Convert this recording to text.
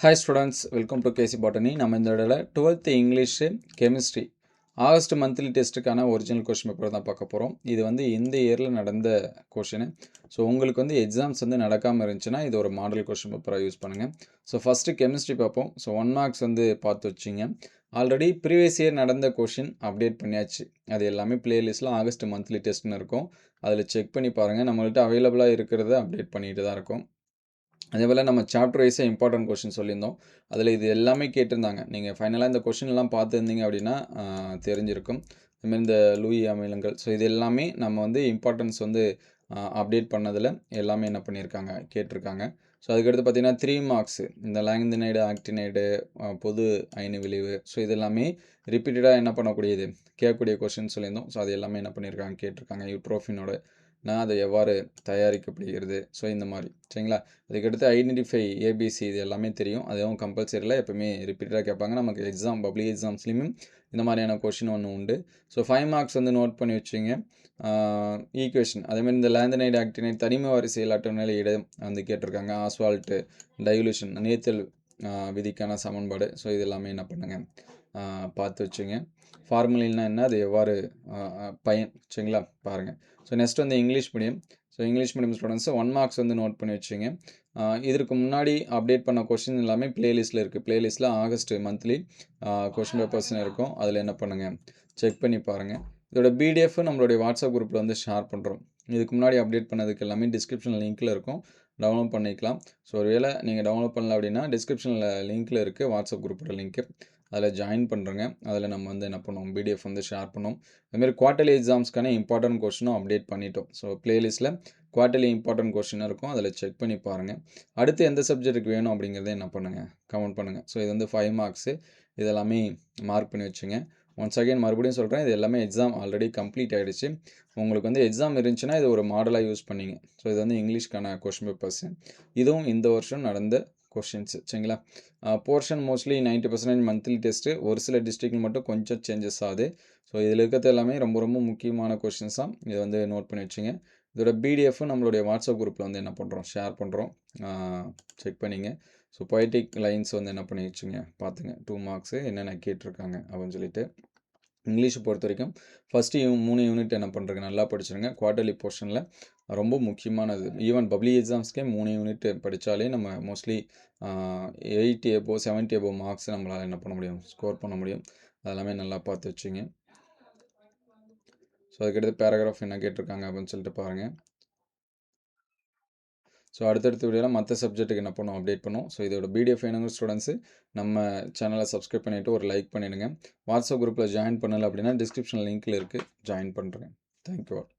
Hi students, welcome to KC Botany. நம்ம இந்த தடவை 12th English chemistry August monthly டெஸ்ட்டுக்கான ஒரிஜினல் கொஷின் பேப்பர் தான் பார்க்க போகிறோம். இது வந்து இந்த இயரில் நடந்த கொஷின். ஸோ உங்களுக்கு வந்து எக்ஸாம்ஸ் வந்து நடக்காமல் இருந்துச்சுன்னா இது ஒரு மாடல் கொஷின் பேப்பராக யூஸ் பண்ணுங்கள். ஸோ ஃபஸ்ட்டு கெமிஸ்ட்ரி பார்ப்போம். ஸோ 1 மார்க்ஸ் வந்து பார்த்து வச்சிங்க. ஆல்ரெடி ப்ரீவியஸ் இயர் நடந்த கொஷின் அப்டேட் பண்ணியாச்சு. அது எல்லாமே பிளேலிஸ்ட்டில் ஆகஸ்ட் மந்த்லி டெஸ்ட்னு இருக்கும். அதில் செக் பண்ணி பாருங்கள். நம்மள்கிட்ட அவைலபிளாக இருக்கிறத அப்டேட் பண்ணிட்டு தான் இருக்கும். அதே போல் நம்ம சாப்டர் வைஸாக இம்பார்ட்டன்ட் கொஷின் சொல்லியிருந்தோம். அதில் இது எல்லாமே கேட்டிருந்தாங்க. நீங்கள் ஃபைனலாக இந்த கொஷின்லாம் பார்த்துருந்தீங்க அப்படின்னா தெரிஞ்சிருக்கும். அதுமாதிரி இந்த லூயி அமிலங்கள், ஸோ இது எல்லாமே நம்ம வந்து இம்பார்ட்டன்ஸ் வந்து அப்டேட் பண்ணதில் எல்லாமே என்ன பண்ணியிருக்காங்க, கேட்டிருக்காங்க. ஸோ அதுக்கடுத்து பார்த்திங்கன்னா 3 மார்க்ஸு இந்த லாங்தினைடு, ஆக்டினைடு, பொது அயனி விளைவு, ஸோ இது எல்லாமே ரிப்பீட்டடாக என்ன பண்ணக்கூடியது, கேட்கக்கூடிய கொஷின் சொல்லியிருந்தோம். ஸோ அது எல்லாமே என்ன பண்ணியிருக்காங்க, கேட்டிருக்காங்க. யூட்ரோஃபினோட அது எவ்வாறு தயாரிக்கப்படுகிறது, ஸோ இந்த மாதிரி சரிங்களா. அதுக்கடுத்து ஐடென்டிஃபை ஏபிசி, இது எல்லாமே தெரியும். அதுவும் கம்பல்சரியில் எப்போவுமே ரிப்பீட்டடாக கேட்பாங்க. நமக்கு எக்ஸாம் பப்ளிக் எக்ஸாம்ஸ்லேயுமே இந்த மாதிரியான கொஷின் ஒன்று உண்டு. ஸோ 5 மார்க்ஸ் வந்து நோட் பண்ணி வச்சுங்க. ஈக்குவேஷன் அதேமாதிரி இந்த லேந்தனைடு, ஆக்டினைடு தனிம வரிசையில் அட்டவணையில் இடம் வந்து கேட்டிருக்காங்க. ஆஸ்வால்ட்டு டைலூஷன் நேத்தல் விதிக்கான சமன்பாடு, ஸோ இது எல்லாமே என்ன பண்ணுங்கள், பார்த்து வச்சுங்க. ஃபார்முலின்னா என்ன, அது எவ்வாறு பயன், சரிங்களா, பாருங்கள். ஸோ நெக்ஸ்ட் வந்து English medium. So English medium students 1 marks வந்து நோட் பண்ணி வச்சுங்க. இதற்கு முன்னாடி அப்டேட் பண்ண கொஷின் எல்லாமே ப்ளேலிஸ்ட்டில் இருக்குது. ப்ளேலிஸ்ட்டில் ஆகஸ்ட் மந்த்லி கொஷின் பேப்பர்ஸ்னு இருக்கும். அதில் என்ன பண்ணுங்கள், செக் பண்ணி பாருங்கள். இதோட பிடிஎஃப் நம்மளுடைய வாட்ஸ்அப் குரூப்பில் வந்து ஷேர் பண்ணுறோம். இதுக்கு முன்னாடி அப்டேட் பண்ணதுக்கு எல்லாமே டிஸ்கிரிப்ஷன் லிங்க்கில் இருக்கும், டவுன்லோட் பண்ணிக்கலாம். ஸோ ஒருவேளை நீங்கள் டவுன்லோட் பண்ணல அப்படின்னா டிஸ்கிரிப்ஷனில் லிங்க்கில் இருக்குது வாட்ஸ்அப் குரூப்போட லிங்க்கு, அதில் ஜாயின் பண்ணுறேங்க. அதில் நம்ம வந்து என்ன பண்ணுவோம், பிடிஎஃப் வந்து ஷேர் பண்ணுவோம். அதுமாதிரி குவார்ட்டர்லி எக்ஸாம்ஸ்க்கான இம்பார்ட்டன்ட் கொஷினும் அப்டேட் பண்ணிட்டோம். ஸோ ப்ளேலிஸ்ட்டில் குவார்ட்டர்லி இம்பார்ட்டன்ட் கொஷின் இருக்கும், அதில் செக் பண்ணி பாருங்கள். அடுத்து எந்த சப்ஜெக்ட்டுக்கு வேணும் அப்படிங்கிறத என்ன பண்ணுங்கள், கமெண்ட் பண்ணுங்கள். ஸோ இது வந்து 5 மார்க்ஸு, இதெல்லாமே மார்க் பண்ணி வச்சுங்க. ஒன்ஸ் அகைன் மறுபடியும் சொல்கிறேன், இது எல்லாமே எக்ஸாம் ஆல்ரெடி கம்ப்ளீட் ஆகிடுச்சு. உங்களுக்கு வந்து எக்ஸாம் இருந்துச்சுன்னா இது ஒரு மாடலாக யூஸ் பண்ணிங்க. ஸோ இது வந்து இங்கிலீஷ்க்கான கொஷின் பேப்பர்ஸு. இதுவும் இந்த வருஷம் நடந்த கொஷின்ஸு, சரிங்களா. Portion mostly 90% monthly test. ஒரு சில டிஸ்ட்ரிக்டில் மட்டும் கொஞ்சம் சேஞ்சஸ் ஆகுது. ஸோ இதில் இருக்கிறது எல்லாமே ரொம்ப ரொம்ப முக்கியமான கொஷின்ஸ் தான். இதை வந்து நோட் பண்ணி வச்சுங்க. இதோட பிடிஎஃப்பும் நம்மளுடைய வாட்ஸ்அப் குரூப்பில் வந்து என்ன பண்ணுறோம், ஷேர் பண்ணுறோம், செக் பண்ணிங்க. ஸோ பொய்டிக் லைன்ஸ் வந்து என்ன பண்ணி வச்சுங்க, பார்த்துங்க. 2 மார்க்ஸு என்னென்ன கேட்டிருக்காங்க அப்படின்னு சொல்லிட்டு. இங்கிலீஷை பொறுத்த வரைக்கும் ஃபஸ்ட்டு 3 யூனிட் என்ன பண்ணுறங்க, நல்லா படிச்சிருங்க. குவார்ட்டர்லி போர்ஷனில் ரொம்ப முக்கியமானது. ஈவன் பப்ளிக் எக்ஸாம்ஸ்க்கே 3 யூனிட் படித்தாலே நம்ம மோஸ்ட்லி 80 எபோ 70 எபோ மார்க்ஸ் நம்மளால் என்ன பண்ண முடியும், ஸ்கோர் பண்ண முடியும். அதெல்லாமே நல்லா பார்த்து வச்சுங்க. ஸோ அதுக்கடுத்து பேராகிராஃப் என்ன கேட்டிருக்காங்க அப்படின்னு சொல்லிட்டு பாருங்கள். ஸோ அடுத்தடுத்த வீடியோவில் மற்ற சப்ஜெக்ட்டுக்கு என்ன பண்ணுவோம், அப்டேட் பண்ணுவோம். ஸோ இதோட பிடிஎஃப் வேணுங்க ஸ்டூடெண்ட்ஸு, நம்ம சேனலை சப்ஸ்கிரைப் பண்ணிவிட்டு ஒரு லைக் பண்ணிவிடுங்க. வாட்ஸ்அப் குரூப்பில் ஜாயின் பண்ணலை அப்படின்னா டிஸ்கிரிப்ஷன் லிங்க்கில் இருக்குது, ஜாயின் பண்ணுறேன். Thank you all.